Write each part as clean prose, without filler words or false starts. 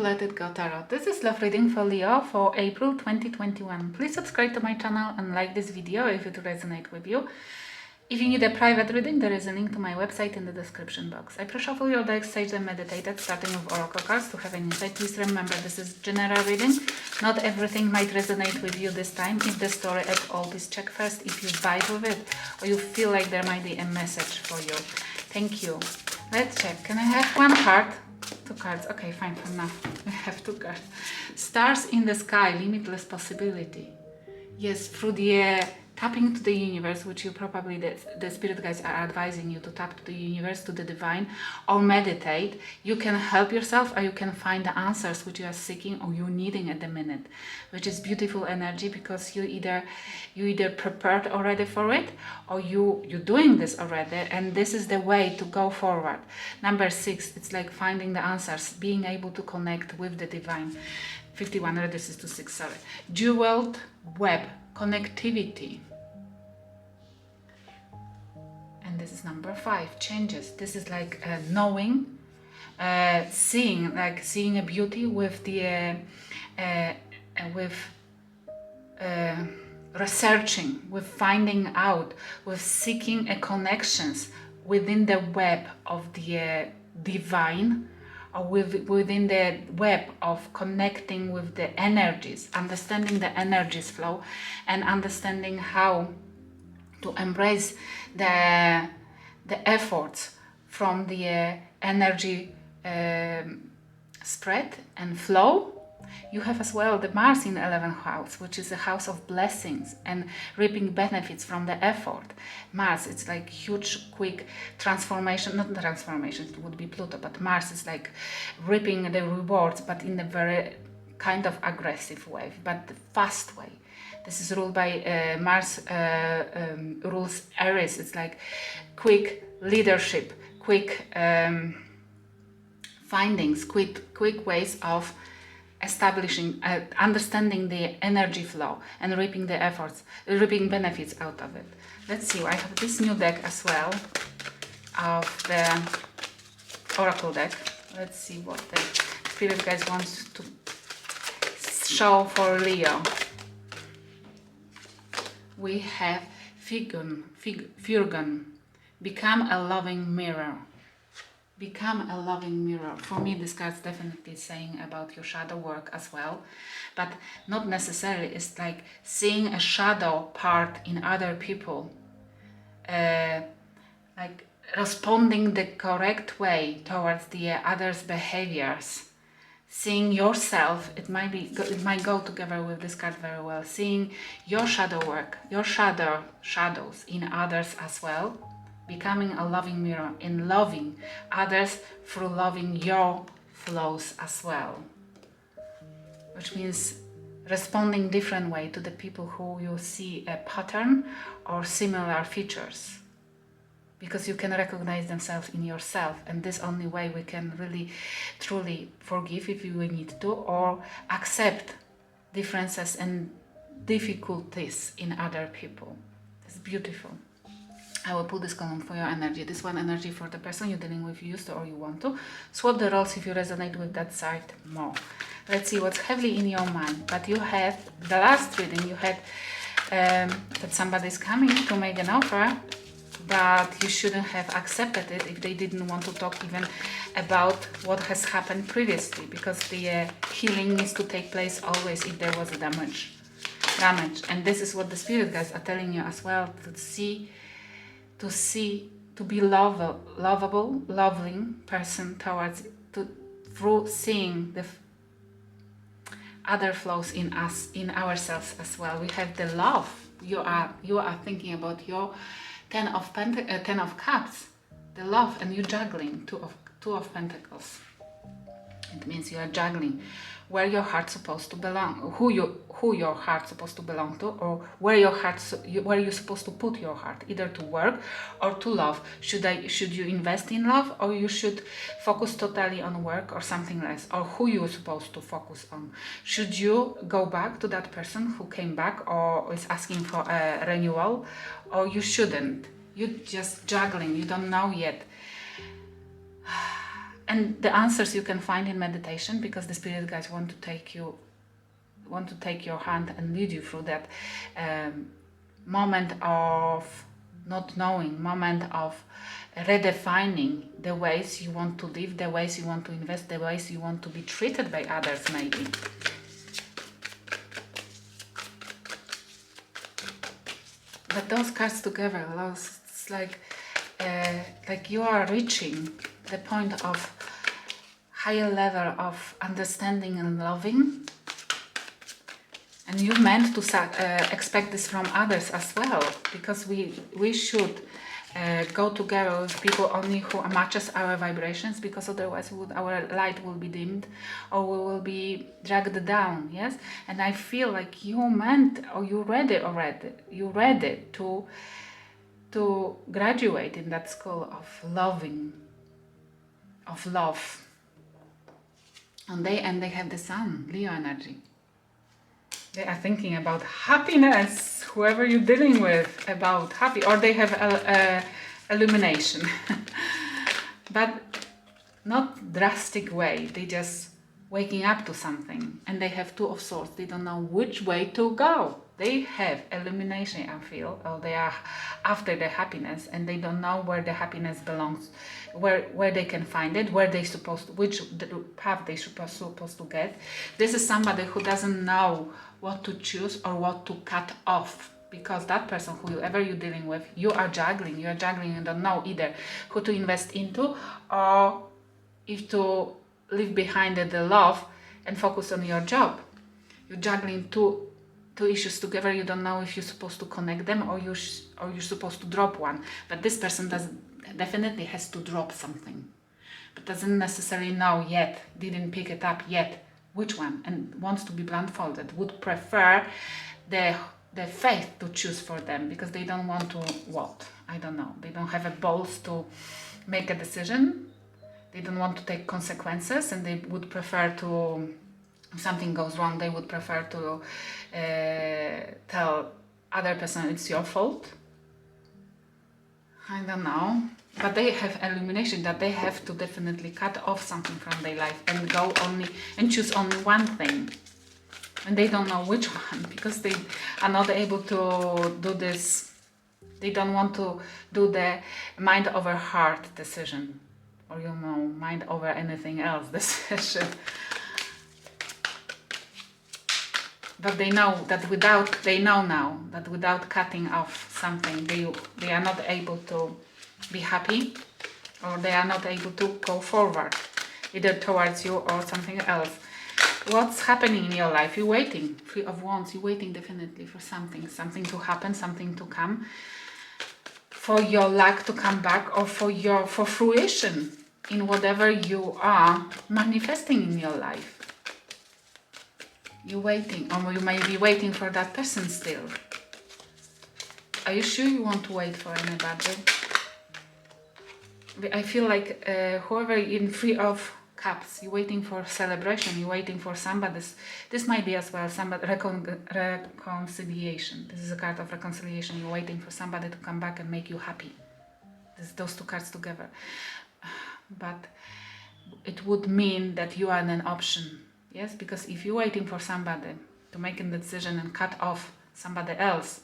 to Let It Go Tarot. This is love reading for Leo for April 2021. Please subscribe to my channel and like this video if it resonates with you. If you need a private reading, there is a link to my website in the description box. I pre-shuffle your decks, sage and meditated, starting with oracle cards to have an insight. Please remember this is general reading. Not everything might resonate with you this time. If the story at all, please check first if you vibe with it or you feel like there might be a message for you. Thank you. Let's check. Can I have one card? Two cards. Okay, fine, enough. We have two cards. Stars in the sky, limitless possibility. Yes, through the tapping to the universe, which you probably, the spirit guides are advising you to tap to the universe, to the divine, or meditate. You can help yourself, or you can find the answers which you are seeking or you're needing at the minute, which is beautiful energy because you either prepared already for it, or you're doing this already, and this is the way to go forward. Number 6, it's like finding the answers, being able to connect with the divine. 51 reduces to 6, sorry. Jeweled web, connectivity. And this is number 5, changes. This is like knowing, seeing a beauty with the researching, with finding out, with seeking a connections within the web of the divine, or within the web of connecting with the energies, understanding the energies flow, and understanding how to embrace the efforts from the energy spread and flow. You have as well the Mars in 11th house, which is a house of blessings and reaping benefits from the effort. Mars, it's like huge, quick transformation, not transformation, it would be Pluto, but Mars is like reaping the rewards, but in a very kind of aggressive way, but the fast way. This is ruled by Mars, rules Aries. It's like quick leadership, quick findings, quick ways of establishing, understanding the energy flow and reaping the efforts, reaping benefits out of it. Let's see, I have this new deck as well of the Oracle deck. Let's see what the Spirit Guides want to show for Leo. We have Furgan, become a loving mirror. Become a loving mirror. For me, this card's definitely saying about your shadow work as well, but not necessarily. It's like seeing a shadow part in other people, like responding the correct way towards the others' behaviors. Seeing yourself, it might go together with this card very well. Seeing your shadow work, your shadows in others as well. Becoming a loving mirror, in loving others through loving your flows as well. Which means responding different way to the people who you see a pattern or similar features. Because you can recognize themselves in yourself, and this only way we can really truly forgive if we need to, or accept differences and difficulties in other people. It's beautiful. I will put this column for your energy. This one energy for the person you're dealing with, you used to or you want to. Swap the roles if you resonate with that side more. Let's see what's heavily in your mind. But you had, the last reading, you had that somebody's coming to make an offer, but you shouldn't have accepted it if they didn't want to talk even about what has happened previously, because the healing needs to take place always if there was a damage. And this is what the Spirit Guides are telling you as well, to be lovable, loving person towards, through seeing the other flows in us, in ourselves as well. We have the love. You are thinking about your Ten of Cups, the love, and you're juggling Two of Pentacles. It means you are juggling where your heart's supposed to belong, who your heart's supposed to belong to, or where you're supposed to put your heart, either to work or to love. Should you invest in love, or you should focus totally on work or something less, or who you're supposed to focus on? Should you go back to that person who came back or is asking for a renewal, or you shouldn't? You're just juggling, you don't know yet. And the answers you can find in meditation, because the spirit guides want to take your hand and lead you through that moment of not knowing, moment of redefining the ways you want to live, the ways you want to invest, the ways you want to be treated by others, maybe. But those cards together, it's like you are reaching the point of higher level of understanding and loving. And you meant to expect this from others as well, because we should go together with people only who matches our vibrations, because otherwise our light will be dimmed or we will be dragged down. Yes, and I feel like you meant, or you're ready to graduate in that school of loving, of love. And they have the sun, Leo energy. They are thinking about happiness, whoever you're dealing with, about happy, or they have illumination. But not drastic way, they just waking up to something, and they have Two of Swords. They don't know which way to go. They have illumination, I feel, or they are after the happiness, and they don't know where the happiness belongs, where they can find it, where they supposed to, which path they supposed to get. This is somebody who doesn't know what to choose or what to cut off, because that person, whoever you're dealing with, you are juggling and don't know either who to invest into or if to leave behind the love and focus on your job. You're juggling two issues together. You don't know if you're supposed to connect them or you're supposed to drop one. But this person definitely has to drop something, but doesn't necessarily know yet, didn't pick it up yet, which one, and wants to be blindfolded, would prefer the faith to choose for them, because they don't want to, I don't know, they don't have a balls to make a decision, they don't want to take consequences, and they would prefer to, if something goes wrong, they would prefer to tell other person it's your fault. I don't know. But they have illumination that they have to definitely cut off something from their life and go only and choose only one thing. And they don't know which one, because they are not able to do this. They don't want to do the mind over heart decision, or mind over anything else decision. But they know that without cutting off something, they are not able to be happy, or they are not able to go forward, either towards you or something else. What's happening in your life? You're waiting. Three of Wands, you're waiting definitely for something to happen, something to come, for your luck to come back, or for fruition in whatever you are manifesting in your life. You're waiting, or you may be waiting for that person still. Are you sure you want to wait for anybody? I feel like whoever in Three of Cups, you're waiting for celebration, you're waiting for somebody's, this might be as well somebody reconciliation. This is a card of reconciliation. You're waiting for somebody to come back and make you happy. Those two cards together. But it would mean that you are an option. Yes, because if you're waiting for somebody to make a decision and cut off somebody else,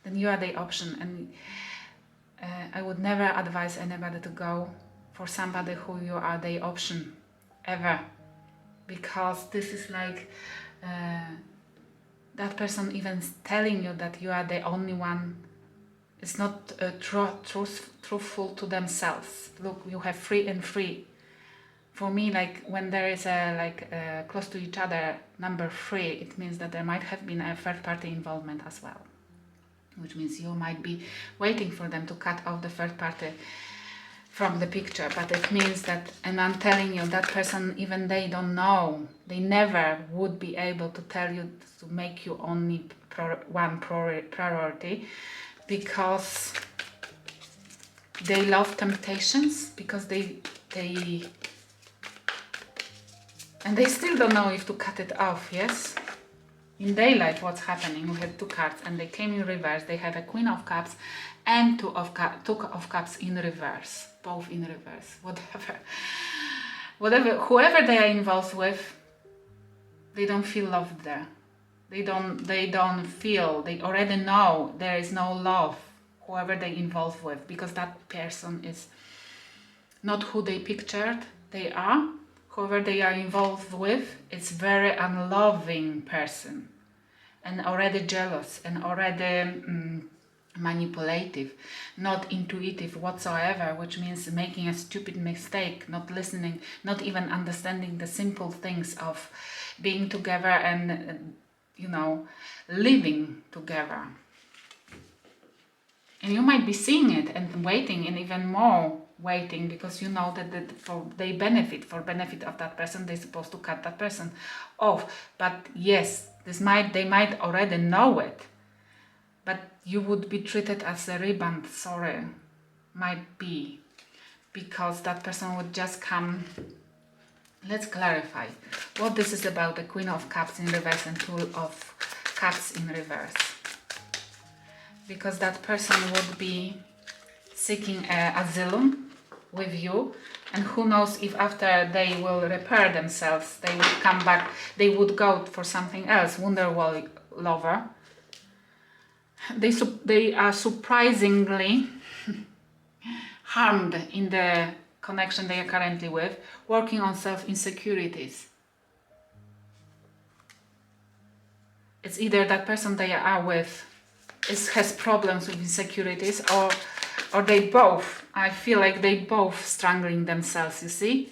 then you are the option. And I would never advise anybody to go for somebody who you are the option, ever. Because this is like that person even telling you that you are the only one is not truthful to themselves. Look, you have free and free. For me, like when there is close to each other number 3, it means that there might have been a third party involvement as well, which means you might be waiting for them to cut off the third party from the picture. But it means that, and I'm telling you, that person, even they don't know, they never would be able to tell you to make you only one priority, because they love temptations, because they and they still don't know if to cut it off. Yes, in their life, what's happening? We had 2 cards and they came in reverse. They have a Queen of Cups and Two of Cups in reverse, both in reverse. whoever they are involved with, they don't feel loved there. They don't feel, they already know there is no love, whoever they involved with, because that person is not who they pictured they are. Whoever they are involved with is very unloving person, and already jealous, and already manipulative, not intuitive whatsoever, which means making a stupid mistake, not listening, not even understanding the simple things of being together and living together. And you might be seeing it and waiting, and even more waiting, because you know that for benefit of that person, they're supposed to cut that person off. But yes, they might already know it, but you would be treated as a rebound. Sorry, might be, because that person would just come. Let's clarify what this is about. The Queen of Cups in reverse and Two of Cups in reverse. Because that person would be seeking asylum with you, and who knows if after they will repair themselves, they will come back, they would go for something else. Wonderwall lover. They are surprisingly harmed in the connection they are currently with, working on self-insecurities. It's either that person they are with has problems with insecurities, or they both, I feel like they both strangling themselves, you see?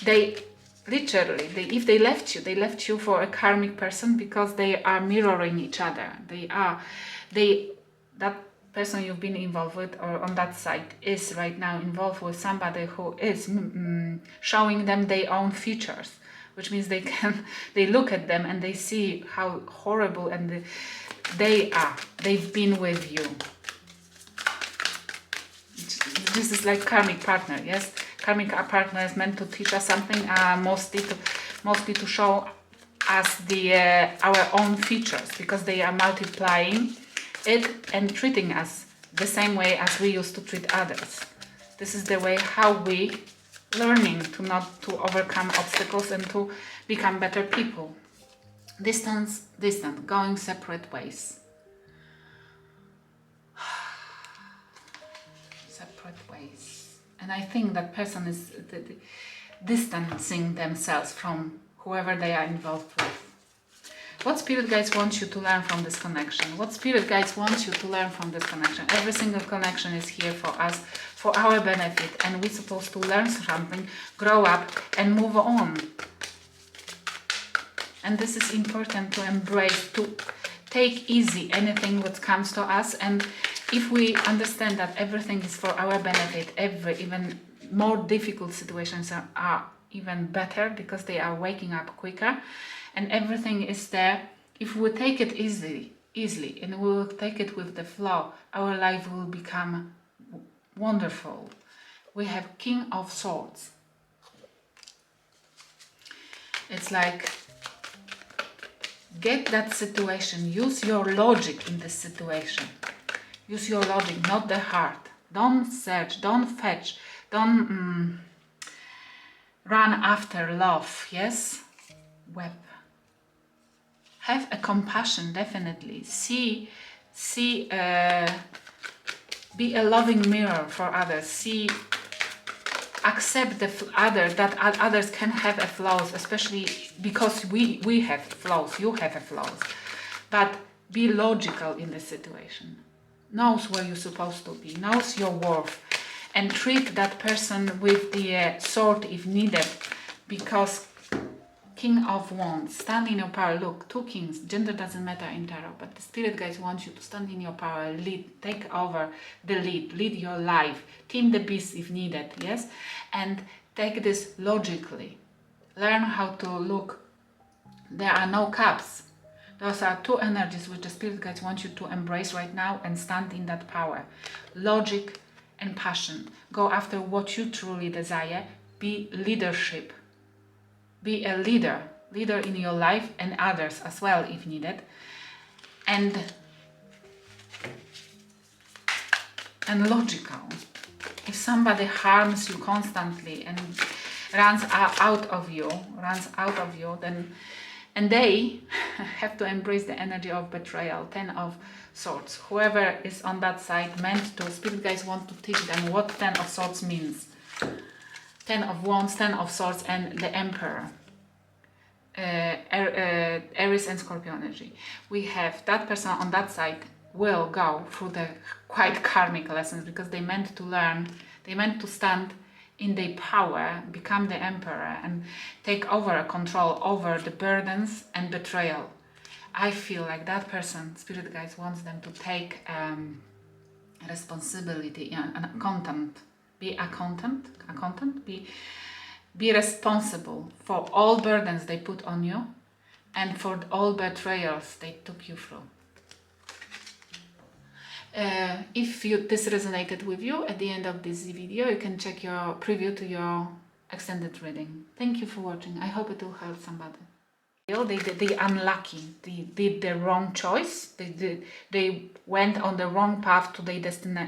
They literally, if they left you for a karmic person, because they are mirroring each other. That person you've been involved with, or on that side, is right now involved with somebody who is showing them their own features, which means they look at them and they see how horrible and they've been with you. This is like karmic partner, yes? Karmic partner is meant to teach us something, mostly to show us our own features, because they are multiplying it and treating us the same way as we used to treat others. This is the way how we learning to overcome obstacles and to become better people. Distant, going separate ways. Separate ways. And I think that person is distancing themselves from whoever they are involved with. What Spirit Guides want you to learn from this connection? What Spirit Guides want you to learn from this connection? Every single connection is here for us, for our benefit, and we're supposed to learn something, grow up, and move on. And this is important to embrace, to take easy anything that comes to us. And if we understand that everything is for our benefit, even more difficult situations are even better, because they are waking up quicker, and everything is there. If we take it easily, and we will take it with the flow, our life will become wonderful. We have King of Swords. It's like, get that situation, use your logic in this situation. Use your logic, not the heart. Don't search, don't fetch, don't run after love, yes? Web. Have a compassion, definitely. Be a loving mirror for others. Accept that others can have a flaws, especially because we have flaws, you have a flaws. But be logical in the situation. Knows where you're supposed to be, knows your worth, and treat that person with the sword if needed, because King of Wands, stand in your power. Look, two kings, gender doesn't matter in tarot, but the Spirit Guides want you to stand in your power, lead, take over the lead your life, tame the beast if needed, yes? And take this logically. Learn how to look. There are no cups. Those are two energies which the Spirit Guides want you to embrace right now and stand in that power. Logic and passion. Go after what you truly desire. Be leadership. Be a leader in your life and others as well if needed. And logical. If somebody harms you constantly and runs out of you, then, and they have to embrace the energy of betrayal. 10 of Swords. Whoever is on that side meant to, spirit guides want to teach them what 10 of Swords means. 10 of Wands, 10 of Swords, and the Emperor. Aries and Scorpio energy. We have that person on that side will go through the quite karmic lessons, because they meant to learn, they meant to stand in their power, become the emperor, and take over control over the burdens and betrayal. I feel like that person, spirit guides wants them to take responsibility and accountant, be responsible for all burdens they put on you and for all betrayals they took you through. If this resonated with you, at the end of this video you can check your preview to your extended reading. Thank you for watching. I hope it will help somebody. They unlucky. They did the wrong choice. They went on the wrong path to their destiny.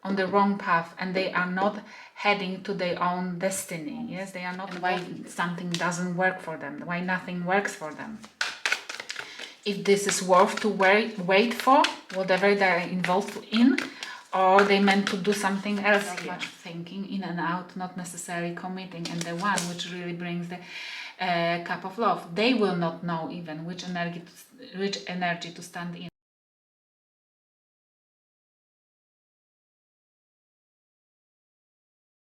On the wrong path, and they are not heading to their own destiny. Yes, they are not. And why something doesn't work for them? Why nothing works for them? If this is worth to wait for, whatever they're involved in, or they meant to do something else. Not much thinking, in and out, not necessarily committing. And the one which really brings the cup of love, they will not know even which energy to stand in.